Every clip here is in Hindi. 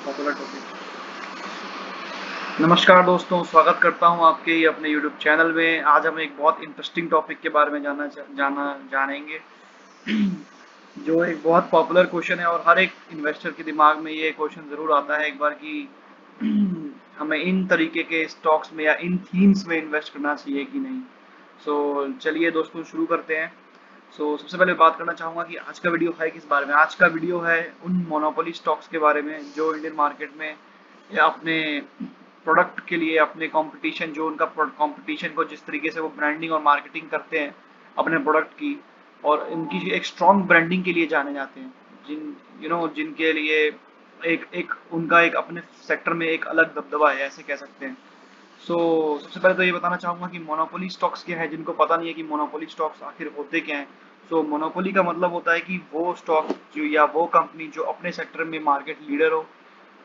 Popular topic. नमस्कार दोस्तों, स्वागत करता हूं आपके ही अपने YouTube चैनल में। आज हम एक बहुत इंटरेस्टिंग टॉपिक के बारे में जानेंगे जो एक बहुत पॉपुलर क्वेश्चन है और हर एक इन्वेस्टर के दिमाग में ये क्वेश्चन ज़रूर आता है एक बार कि हमें इन तरीके के स्टॉक्स में या इन थीम्स में इन्वेस्ट करना चाहिए कि नहीं। चलिए दोस्तों शुरू करते हैं। सबसे पहले बात करना चाहूँगा कि आज का वीडियो है किस बारे में। आज का वीडियो है उन मोनोपोली स्टॉक्स के बारे में जो इंडियन मार्केट में या अपने प्रोडक्ट के लिए, अपने कंपटीशन, जो उनका कंपटीशन को जिस तरीके से वो ब्रांडिंग और मार्केटिंग करते हैं अपने प्रोडक्ट की, और इनकी एक स्ट्रॉन्ग ब्रांडिंग के लिए जाने जाते हैं, जिनके लिए एक एक उनका एक अपने सेक्टर में एक अलग दबदबा है, ऐसे कह सकते हैं। सबसे पहले तो ये बताना चाहूँगा कि मोनोपोली स्टॉक्स क्या है। जिनको पता नहीं है कि मोनोपोली स्टॉक्स आखिर होते क्या हैं, मोनोपोली का मतलब होता है कि वो स्टॉक जो या वो कंपनी जो अपने सेक्टर में मार्केट लीडर हो,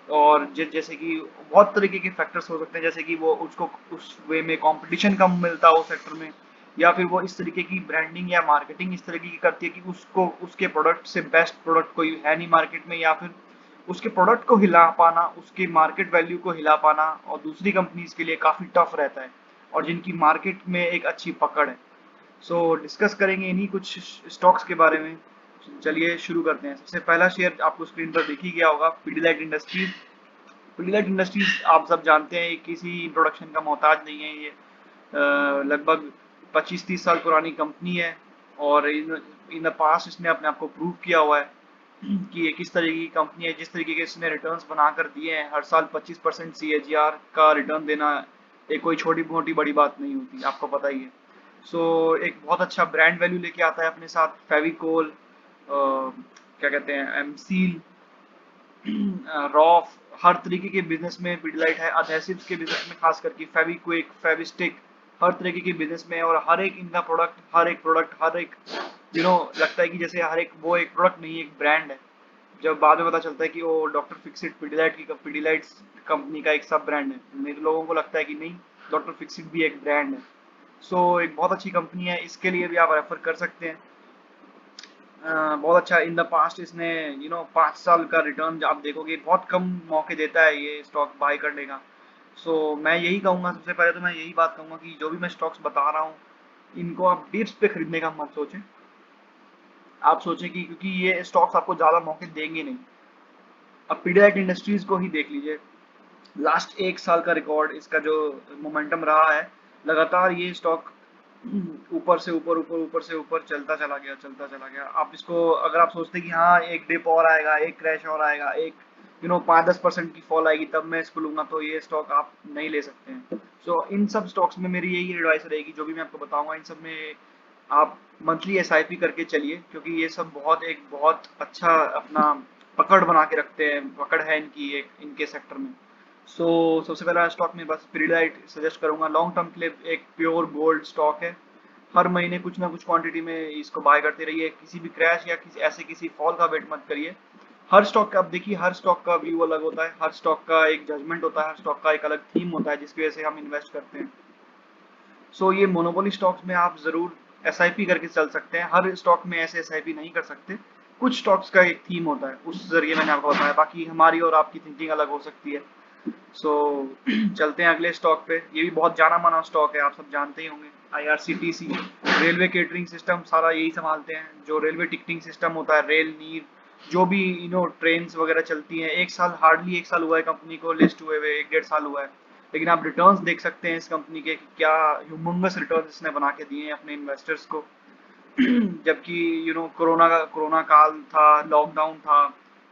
और जैसे कि बहुत तरीके के फैक्टर्स हो सकते हैं, जैसे कि वो उसको उस वे में कंपटीशन कम मिलता हो सेक्टर में, या फिर वो इस तरीके की ब्रांडिंग या मार्केटिंग इस तरीके की करती है कि उसको उसके प्रोडक्ट से बेस्ट प्रोडक्ट कोई है नहीं मार्केट में, या फिर उसके प्रोडक्ट को हिला पाना, उसके मार्केट वैल्यू को हिला पाना और दूसरी कंपनीज के लिए काफ़ी टफ रहता है, और जिनकी मार्केट में एक अच्छी पकड़ है। डिस्कस करेंगे इन्हीं कुछ स्टॉक्स के बारे में। चलिए शुरू करते हैं। सबसे पहला शेयर आपको स्क्रीन पर दिख ही गया होगा, पीडीलाइट इंडस्ट्रीज। पीडीलाइट इंडस्ट्रीज आप सब जानते हैं, किसी इंट्रोडक्शन का मोहताज नहीं है। ये लगभग 25-30 साल पुरानी कंपनी है, और इन द पास्ट इसने अपने आप को प्रूव किया हुआ है कि ये किस तरीके की कंपनी है। जिस तरीके के इसने रिटर्न्स बनाकर दिए हैं, हर साल 25% CAGR का रिटर्न देना एक कोई छोटी मोटी बड़ी बात नहीं होती, आपको पता ही है। एक बहुत अच्छा ब्रांड वैल्यू लेके आता है अपने साथ। फेविकोल, क्या कहते हैं, एमसील, रॉफ, हर तरीके के बिजनेस में पिडलाइट है। अधेसिव्स के बिजनेस में खास करके फेविक्विक, फेविस्टिक, हर तरीके के बिजनेस में। और हर एक इनका प्रोडक्ट, हर एक लगता है कि जैसे हर एक वो एक प्रोडक्ट नहीं, एक ब्रांड है। जब बाद में पता चलता है कि वो डॉक्टर फिक्सिट पिडिलाइट कंपनी का एक सब ब्रांड है। नहीं तो लोगों को लगता है कि नहीं, डॉक्टर फिक्सिट भी एक ब्रांड है। एक बहुत अच्छी कंपनी है, इसके लिए भी आप रेफर कर सकते हैं। बहुत अच्छा इन द पास्ट इसने 5 साल का रिटर्न आप देखोगे, बहुत कम मौके देता है ये स्टॉक बाय करने का। मैं यही कहूँगा, सबसे पहले तो मैं यही बात कहूँगा कि जो भी मैं स्टॉक्स बता रहा हूँ, इनको आप डिप्स पे खरीदने का मत सोचें। आप सोचें कि क्योंकि ये स्टॉक्स आपको ज़्यादा मौके देंगे नहीं। अब पीडिलाइट इंडस्ट्रीज को ही देख लीजिए, लास्ट 1 साल का रिकॉर्ड इसका जो मोमेंटम रहा है, लगातार ये स्टॉक ऊपर से ऊपर ऊपर ऊपर से ऊपर चलता चला गया। आप इसको अगर आप सोचते हैं कि हाँ एक डिप और आएगा, एक क्रैश और आएगा, एक 5-10% की फॉल आएगी तब मैं इसको लूंगा, तो ये स्टॉक आप नहीं ले सकते हैं। इन सब स्टॉक्स में मेरी यही एडवाइस रहेगी, जो भी मैं आपको बताऊंगा इन सब में आप मंथली SIP करके चलिए, क्योंकि ये सब बहुत अच्छा अपना पकड़ बना के रखते हैं, पकड़ है इनकी एक इनके सेक्टर में। सबसे पहला स्टॉक में बस पीडिलाइट सजेस्ट करूंगा। लॉन्ग टर्म के लिए एक प्योर गोल्ड स्टॉक है। हर महीने कुछ ना कुछ क्वांटिटी में इसको बाय करते रहिए। किसी भी क्रैश या किसी फॉल का वेट मत करिए। हर स्टॉक का आप देखिए, हर स्टॉक का व्यू अलग होता है, हर स्टॉक का एक जजमेंट होता है, हर स्टॉक का एक अलग थीम होता है जिसकी वजह से हम इन्वेस्ट करते हैं। ये मोनोपोली स्टॉक्स में आप जरूर SIP करके चल सकते हैं। हर स्टॉक में ऐसे SIP नहीं कर सकते। कुछ स्टॉक्स का एक थीम होता है, उस जरिए मैंने आपको बताया। बाकी हमारी और आपकी थिंकिंग अलग हो सकती है। सो चलते हैं अगले स्टॉक पे। ये भी बहुत जाना माना स्टॉक है, आप सब जानते ही होंगे। IRCTC, रेलवे केटरिंग सिस्टम सारा यही संभालते हैं। जो रेलवे टिकटिंग सिस्टम होता है, रेल नीर, जो भी ट्रेन वगैरह चलती हैं। हार्डली 1 साल हुआ है कंपनी को लिस्ट हुए हुए, 1-1.5 साल हुआ है। लेकिन आप रिटर्न्स देख सकते हैं इस कंपनी के कि क्या ह्यूमंगस रिटर्न्स इसने बना के दिए हैं अपने इन्वेस्टर्स को। जबकि कोरोना काल था, लॉकडाउन था,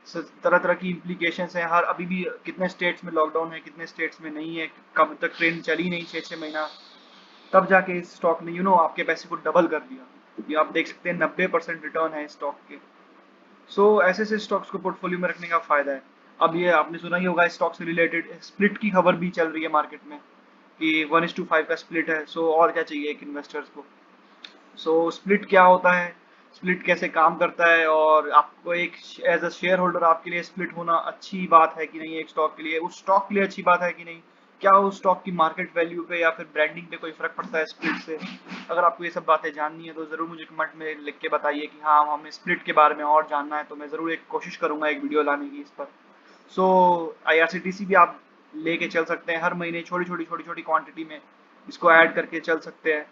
तरह तरह की इम्प्लीकेशंस हैं। हर अभी भी कितने स्टेट्स में लॉकडाउन है, कितने स्टेट्स में नहीं है, कब तक ट्रेन चली नहीं, 6-6 महीना, तब जाके इस स्टॉक ने आपके पैसे को डबल कर दिया। ये आप देख सकते हैं, 90% रिटर्न है स्टॉक के। ऐसे ऐसे स्टॉक्स को पोर्टफोलियो में रखने का फायदा है। अब ये आपने सुना ही होगा, स्टॉक से रिलेटेड स्प्लिट की खबर भी चल रही है मार्केट में कि 1:5 का स्प्लिट है। और क्या चाहिए एक इन्वेस्टर्स को। स्प्लिट क्या होता है, स्प्लिट कैसे काम करता है, और आपको एक एज अ शेयर होल्डर आपके लिए स्प्लिट होना अच्छी बात है कि नहीं, एक स्टॉक के लिए, उस स्टॉक के लिए अच्छी बात है कि नहीं, क्या उस स्टॉक की मार्केट वैल्यू पे या फिर ब्रांडिंग पे कोई फर्क पड़ता है स्प्लिट से। अगर आपको ये सब बातें जाननी है तो ज़रूर मुझे कमेंट में लिख के बताइए कि हाँ हमें स्प्लिट के बारे में और जानना है, तो मैं ज़रूर एक कोशिश करूँगा एक वीडियो लाने की इस पर। सो IRCTC भी आप लेके चल सकते हैं, हर महीने छोटी छोटी क्वांटिटी में इसको ऐड करके चल सकते हैं।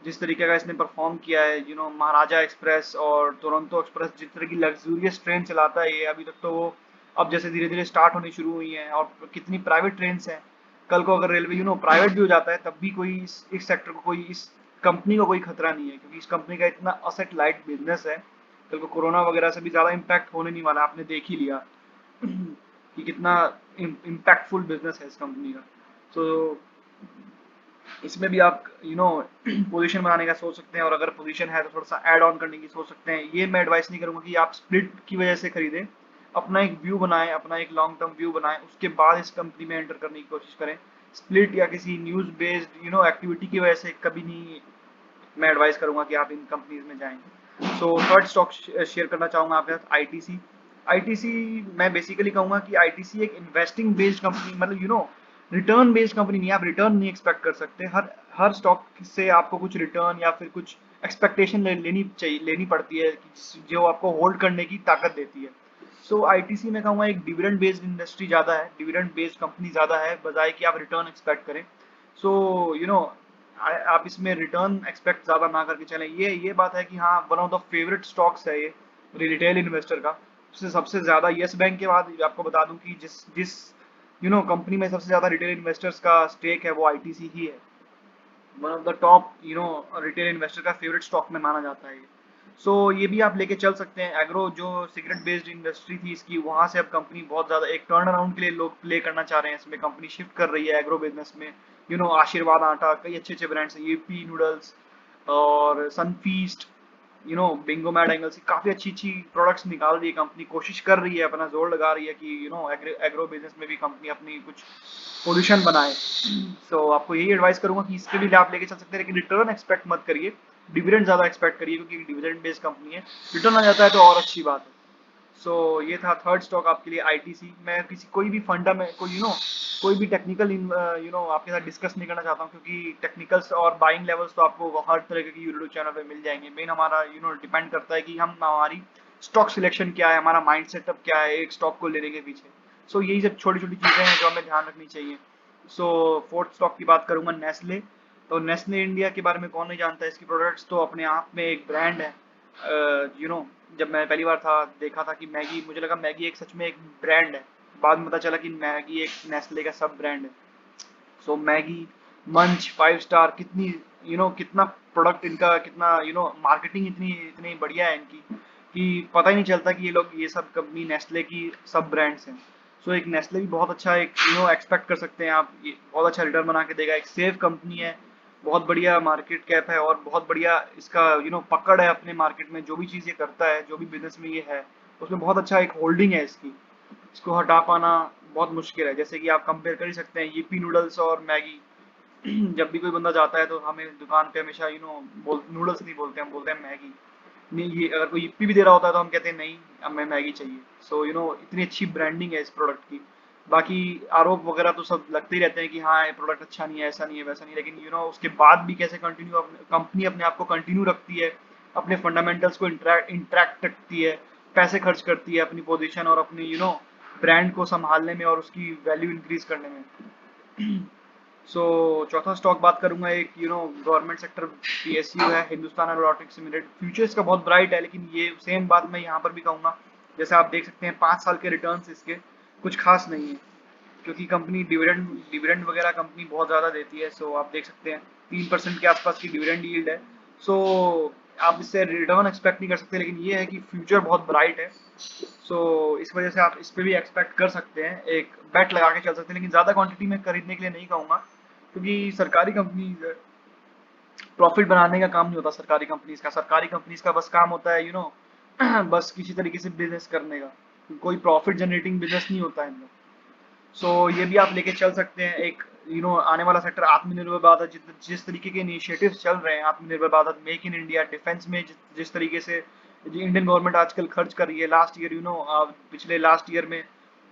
जिस तरीके का इसने परफॉर्म किया है, महाराजा एक्सप्रेस और टोरंटो एक्सप्रेस, जिस तरह की लग्जूरियस ट्रेन चलाता है ये, अभी तक तो वो अब जैसे धीरे धीरे स्टार्ट होनी शुरू हुई हैं, और कितनी प्राइवेट ट्रेन हैं। कल को अगर रेलवे प्राइवेट भी हो जाता है, तब भी कोई इस सेक्टर को, कोई इस कंपनी को कोई खतरा नहीं है, क्योंकि इस कंपनी का इतना असेट लाइट बिजनेस है। कल को कोरोना वगैरह से भी ज़्यादा इम्पैक्ट होने नहीं वाला, आपने देख ही लिया कि कितना इम्पैक्टफुल बिजनेस है इस कंपनी का। सो इसमें भी आप पोजीशन बनाने का सोच सकते हैं, और अगर पोजीशन है तो थोड़ा सा ऐड ऑन करने की सोच सकते हैं। ये मैं एडवाइस नहीं करूंगा कि आप स्प्लिट की वजह से खरीदें। अपना एक व्यू बनाएं, अपना एक लॉन्ग टर्म व्यू बनाएं, उसके बाद इस कंपनी में एंटर करने की कोशिश करें। स्प्लिट या किसी न्यूज बेस्ड एक्टिविटी की वजह से कभी नहीं मैं एडवाइस करूंगा कि आप इन कंपनीज में जाएं। सो थर्ड स्टॉक शेयर करना चाहूंगा आपके साथ, आईटीसी। आईटीसी मैं बेसिकली कहूंगा कि आईटीसी एक इन्वेस्टिंग बेस्ड कंपनी, मतलब रिटर्न बेस्ड कंपनी नहीं है। आप रिटर्न नहीं एक्सपेक्ट कर सकते, हर हर स्टॉक से आपको कुछ रिटर्न या फिर कुछ एक्सपेक्टेशन लेनी पड़ती है, जो आपको होल्ड करने की ताकत देती है। सो आईटीसी में कहूँगा एक डिविडेंड बेस्ड इंडस्ट्री ज़्यादा है, डिविडेंड बेस्ड कंपनी ज़्यादा है, बजाय कि आप रिटर्न एक्सपेक्ट करें। सो आप इसमें रिटर्न एक्सपेक्ट ज़्यादा ना करके चलें। ये बात है कि हाँ, one of the favourite stocks है ये रिटेल इन्वेस्टर का। उससे सबसे ज़्यादा येस बैंक के बाद आपको बता दूं कि जिस जिस कंपनी में सबसे ज़्यादा रिटेल इन्वेस्टर्स का स्टेक है, वो आईटीसी ही है। One of the top retail investor का फेवरेट स्टॉक में माना जाता है ये। सो ये भी आप लेके चल सकते हैं। एग्रो जो सिगरेट बेस्ड इंडस्ट्री थी इसकी, वहां से अब कंपनी बहुत ज्यादा एक टर्न अराउंड के लिए लोग प्ले करना चाह रहे हैं, इसमें कंपनी शिफ्ट कर रही है एग्रो बिजनेस में। आशीर्वाद आटा, कई अच्छे अच्छे ब्रांड्स हैं, यूपी नूडल्स और सनफीस्ट, बिंगो मैड एंगल्स, काफी अच्छी अच्छी प्रोडक्ट्स निकाल रही है कंपनी, कोशिश कर रही है, अपना जोर लगा रही है कि एग्रो बिजनेस में भी कंपनी अपनी कुछ पोजीशन बनाए। तो आपको यही एडवाइस करूंगा कि इसके भी आप लेके चल सकते हैं, लेकिन रिटर्न एक्सपेक्ट मत करिए, डिविडेंड ज्यादा एक्सपेक्ट करिए, क्योंकि डिविडेंड बेस्ड कंपनी है। रिटर्न आ जाता है तो और अच्छी बात है। सो ये था थर्ड स्टॉक आपके लिए, आईटीसी। मैं किसी कोई भी फंडा में कोई भी टेक्निकल आपके साथ डिस्कस नहीं करना चाहता हूँ, क्योंकि टेक्निकल्स और बाइंग लेवल्स तो आपको हर तरह के यूट्यूब चैनल पे मिल जाएंगे। मेन हमारा डिपेंड करता है कि हम हमारी स्टॉक सिलेक्शन क्या है, हमारा माइंड सेटअप क्या है एक स्टॉक को लेने के पीछे। सो यही सब छोटी छोटी चीजें हैं जो हमें ध्यान रखनी चाहिए। सो फोर्थ स्टॉक की बात करूंगा, नेस्ले। तो नेस्ले इंडिया के बारे में कौन नहीं जानता है, इसकी प्रोडक्ट्स तो अपने आप में एक ब्रांड है। जब मैं पहली बार था देखा था कि मैगी, मुझे लगा मैगी एक सच में एक ब्रांड है। बाद में पता चला कि मैगी एक नेस्ले का सब ब्रांड है। सो मैगी, मंच, 5 स्टार, कितनी कितना प्रोडक्ट इनका, कितना मार्केटिंग इतनी इतनी बढ़िया है इनकी, कि पता ही नहीं चलता कि ये लोग, ये सब कंपनी नेस्ले की सब ब्रांड्स हैं। सो एक नेस्ले भी बहुत अच्छा एक एक्सपेक्ट कर सकते हैं आप, ये बहुत अच्छा रिटर्न बना के देगा। एक सेफ कंपनी है, बहुत बढ़िया मार्केट कैप है, और बहुत बढ़िया इसका पकड़ है अपने मार्केट में। जो भी चीज़ ये करता है, जो भी बिजनेस में ये है, उसमें बहुत अच्छा एक होल्डिंग है इसकी। इसको हटा पाना बहुत मुश्किल है। जैसे कि आप कंपेयर कर ही सकते हैं यीपी नूडल्स और मैगी। जब भी कोई बंदा जाता है तो हमें दुकान पे हमेशा नूडल्स नहीं बोलते, हम बोलते हैं मैगी। नहीं, ये अगर कोई यिप्पी भी दे रहा होता है तो हम कहते हैं नहीं, हमें मैगी चाहिए। सो इतनी अच्छी ब्रांडिंग है इस प्रोडक्ट की। बाकी आरोप वगैरह तो सब लगते ही रहते हैं कि हाँ, ये प्रोडक्ट अच्छा नहीं है, ऐसा नहीं है, वैसा नहीं है, लेकिन उसके बाद भी कैसे कंटिन्यू कंपनी अपने आप को कंटिन्यू रखती है, अपने फंडामेंटल्स को इंट्रैक्ट रखती है, पैसे खर्च करती है अपनी पोजीशन और अपनी ब्रांड को संभालने में और उसकी वैल्यू इंक्रीज करने में। सो चौथा स्टॉक बात करूंगा, एक गवर्नमेंट सेक्टर पीएसयू है, हिंदुस्तान एरोनॉटिक्स लिमिटेड। फ्यूचर्स का बहुत ब्राइट है, लेकिन ये सेम बात मैं यहाँ पर भी कहूंगा। जैसे आप देख सकते हैं 5 साल के रिटर्न्स इसके कुछ खास नहीं है, क्योंकि कंपनी डिविडेंड डिविडेंड वगैरह कंपनी बहुत ज़्यादा देती है। सो आप देख सकते हैं 3% के आसपास की डिविडेंड यील्ड है। सो आप इससे रिटर्न एक्सपेक्ट नहीं कर सकते, लेकिन ये है कि फ्यूचर बहुत ब्राइट है। सो इस वजह से आप इस पे भी एक्सपेक्ट कर सकते हैं, एक बेट लगा के चल सकते हैं, लेकिन ज़्यादा क्वांटिटी में खरीदने के लिए नहीं कहूँगा, क्योंकि सरकारी कंपनी प्रॉफिट बनाने का काम नहीं होता सरकारी कंपनीज का। सरकारी कंपनीज का बस काम होता है बस किसी तरीके से बिजनेस करने का, कोई प्रॉफिट जनरेटिंग बिजनेस नहीं होता है इनका। सो ये भी आप लेके चल सकते हैं। एक आने वाला सेक्टर आत्मनिर्भर भारत, जिस तरीके के इनिशिएटिव्स चल रहे हैं, आत्मनिर्भर Bharat, make in India, defence में जिस तरीके से इंडियन गवर्नमेंट आजकल खर्च कर रही है। लास्ट ईयर पिछले लास्ट ईयर में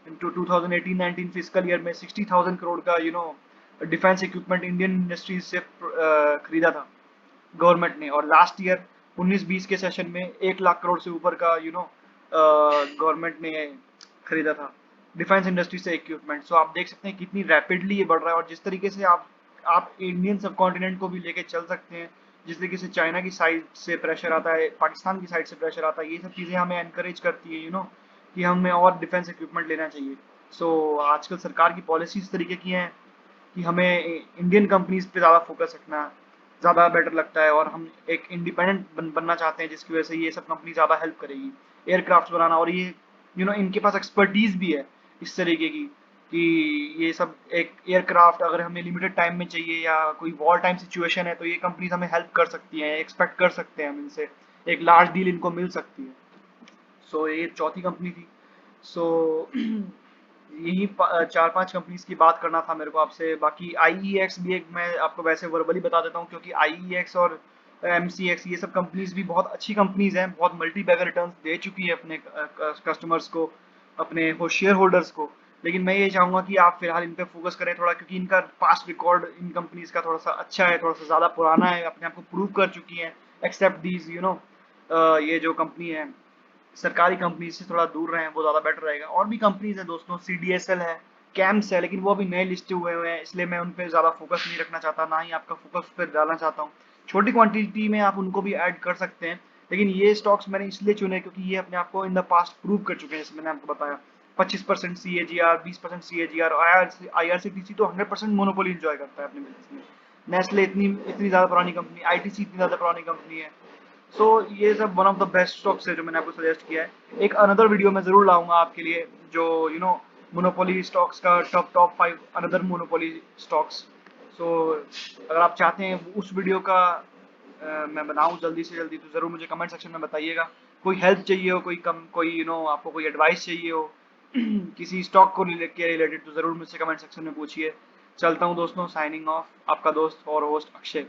2018-19 फिजिकल ईयर में 60,000 करोड़ का डिफेंस इक्विपमेंट इंडियन इंडस्ट्रीज से खरीदा था गवर्नमेंट ने। और लास्ट ईयर 19-20 के सेशन में 1 लाख करोड़ से ऊपर का गवर्नमेंट ने खरीदा था। डिफेंस इंडस्ट्री से इक्विपमेंट। सो आप देख सकते हैं कितनी रैपिडली ये बढ़ रहा है, और जिस तरीके से आप इंडियन सब कॉन्टिनेंट को भी लेके चल सकते हैं, जिस तरीके से चाइना की साइड से प्रेशर आता है, पाकिस्तान की साइड से प्रेशर आता है, ये सब चीज़ें हमें एनकरेज करती है कि हमें और डिफेंस इक्विपमेंट लेना चाहिए। सो आजकल सरकार की पॉलिसी इस तरीके की हैं कि हमें इंडियन कंपनीज पे ज़्यादा फोकस रखना ज़्यादा बेटर लगता है, और हम एक इंडिपेंडेंट बनना चाहते हैं, जिसकी वजह से ये सब कंपनी ज़्यादा हेल्प करेगी एयरक्राफ्ट बनाना। और ये इनके पास एक्सपर्टीज भी है इस तरीके की कि ये सब एक एयरक्राफ्ट अगर हमें लिमिटेड टाइम में चाहिए या कोई वॉर टाइम सिचुएशन है, तो ये कंपनीज हमें हेल्प कर सकती हैं, एक्सपेक्ट कर सकते हैं हम इनसे, एक लार्ज डील इनको मिल सकती है। सो ये चौथी कंपनी थी। सो यही 4-5 कंपनीज की बात करना था मेरे को आपसे। बाकी IEX भी एक मैं आपको वैसे वर्बली बता देता हूँ, क्योंकि IEX और MCX ये सब कंपनीज भी बहुत अच्छी कंपनीज हैं, बहुत मल्टी बैगर रिटर्न्स दे चुकी है अपने कस्टमर्स को, अपने शेयर होल्डर्स को। लेकिन मैं ये चाहूँगा कि आप फिलहाल इन पे फोकस करें थोड़ा, क्योंकि इनका पास्ट रिकॉर्ड इन कंपनीज का थोड़ा सा अच्छा है, थोड़ा सा ज़्यादा पुराना है, अपने आप को प्रूव कर चुकी है। एक्सेप्ट दीज ये जो कंपनी है, सरकारी कंपनी से थोड़ा दूर रहें, वो ज़्यादा बेटर रहेगा। और भी कंपनीज हैं दोस्तों, CDSL है, कैम्स है, लेकिन वो अभी नए लिस्टेड हुए हैं, इसलिए मैं उन पर ज़्यादा फोकस नहीं रखना चाहता, ना ही आपका फोकस उस पर डालना चाहता हूँ। छोटी क्वांटिटी में आप उनको भी ऐड कर सकते हैं, लेकिन ये स्टॉक्स मैंने इसलिए चुने क्योंकि ये अपने आप को इन द पास्ट प्रूव कर चुके हैं, जैसे मैंने आपको बताया। 25% CAGR, 20% CAGR, IRCTC तो 100% मोनोपोली इंजॉय करता है अपने बिजनेस में। नेस्ले इतनी इतनी ज़्यादा पुरानी कंपनी, ITC इतनी ज़्यादा पुरानी कंपनी है। सो ये सब one of the best stocks है जो मैंने आपको सजेस्ट किया है। एक अनदर वीडियो मैं जरूर लाऊंगा आपके लिए, जो मोनोपोली स्टॉक्स का top top 5 another monopoly stocks. So अगर आप चाहते हैं उस वीडियो का मैं बनाऊं जल्दी से जल्दी, तो ज़रूर मुझे कमेंट सेक्शन में बताइएगा। कोई हेल्प चाहिए हो, कोई आपको कोई एडवाइस चाहिए हो किसी स्टॉक को के रिलेटेड, तो ज़रूर मुझसे कमेंट सेक्शन में पूछिए। चलता हूँ दोस्तों, साइनिंग ऑफ, आपका दोस्त और होस्ट अक्षय।